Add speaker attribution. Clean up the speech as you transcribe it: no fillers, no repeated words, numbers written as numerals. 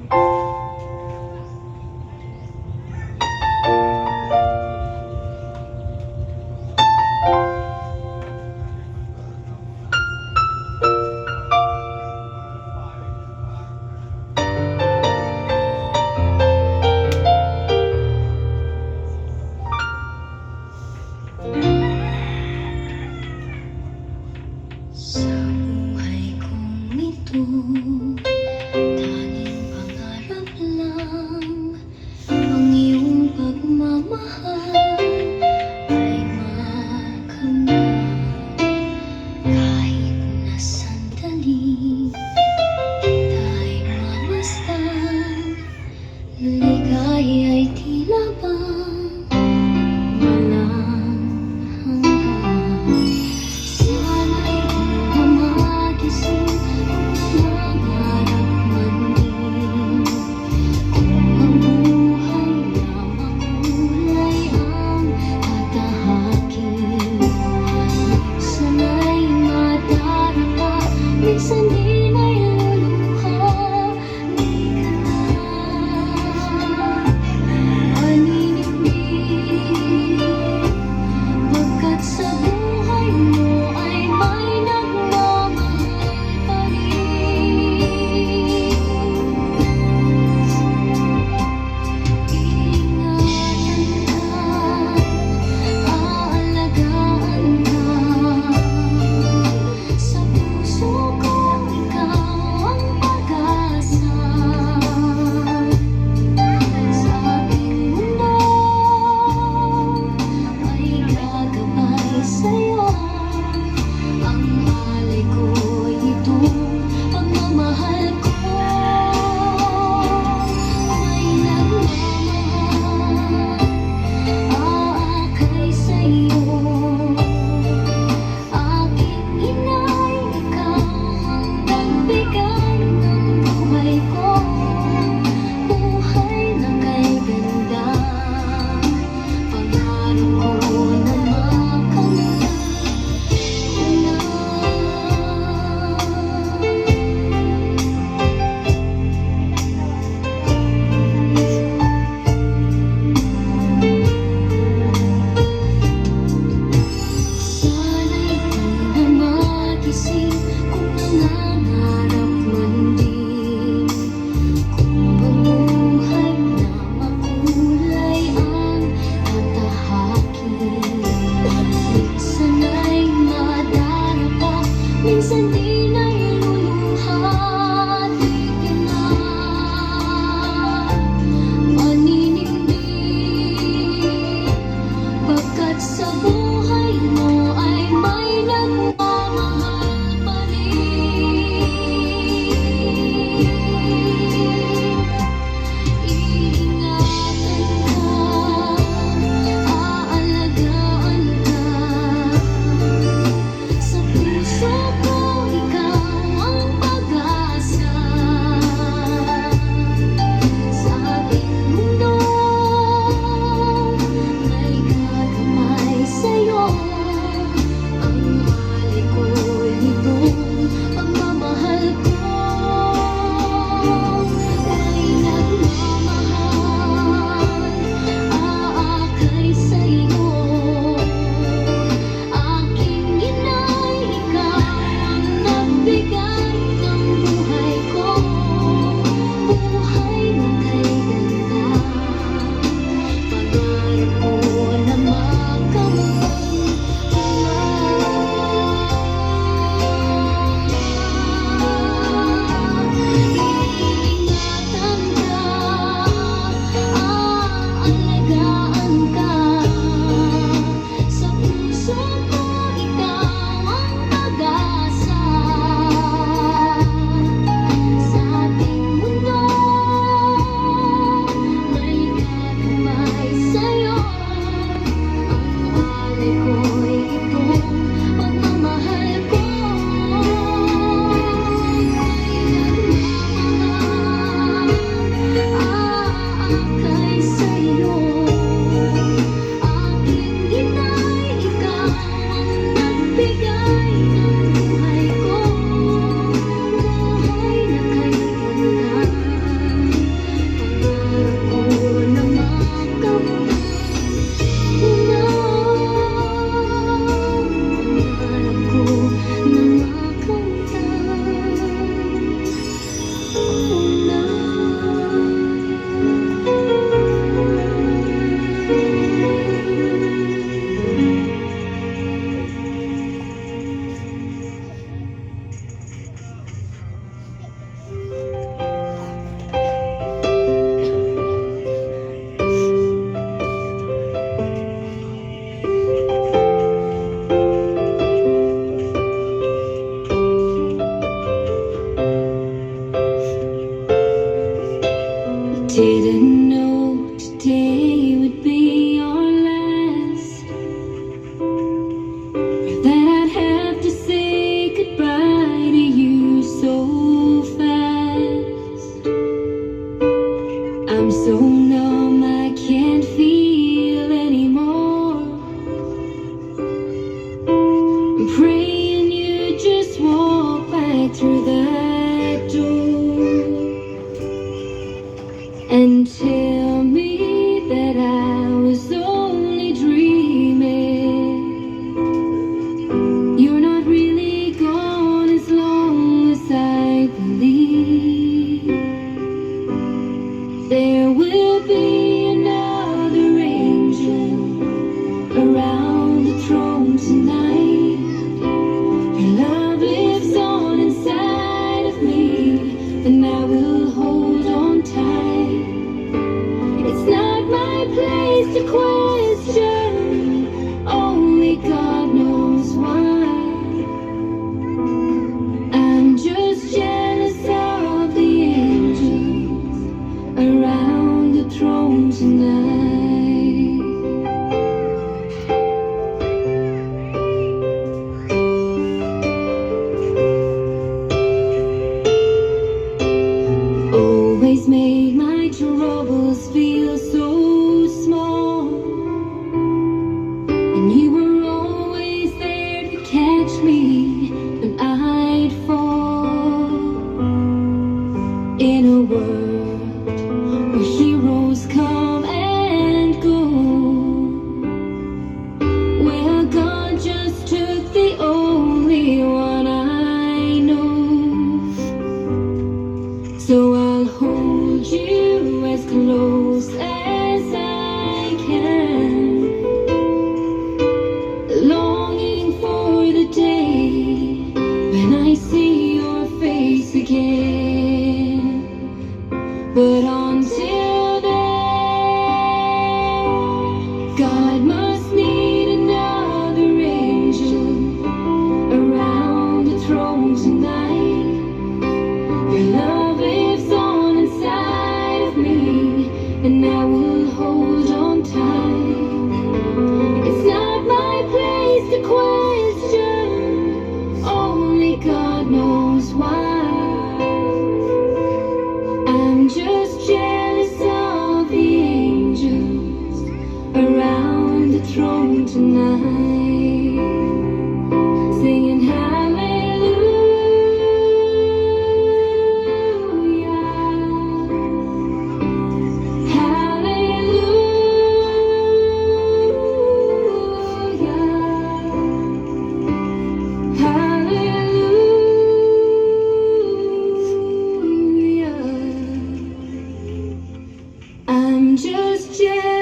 Speaker 1: Sa buhay kong ito, tanging pangarap Didn't know today would be our last, or that I'd have to say goodbye to you so fast. I'm so numb I can't feel anymore. I'm praying you just walk back through that door and tell me that I was only dreaming. You're not really gone as long as I believe. There will be another angel around the throne tonight. Your love lives on inside of me, and I will hold on tight. It's not my place to question, only God knows why. I'm just jealous of the angels around the throne tonight. Always made my troubles feel so small, and you were always there to catch me when I'd fall. In a world where heroes come and go, well, God just took the only one I know. So I'll hold you as close as I can, longing for the day when I see your face again. But until then, God must need another angel around the throne tonight. Your love lives on inside of me, and I will hold on tight. It's not my place to question, only God knows why. I'm just jealous of the angels around the throne tonight, singing hallelujah, hallelujah, hallelujah. I'm just jealous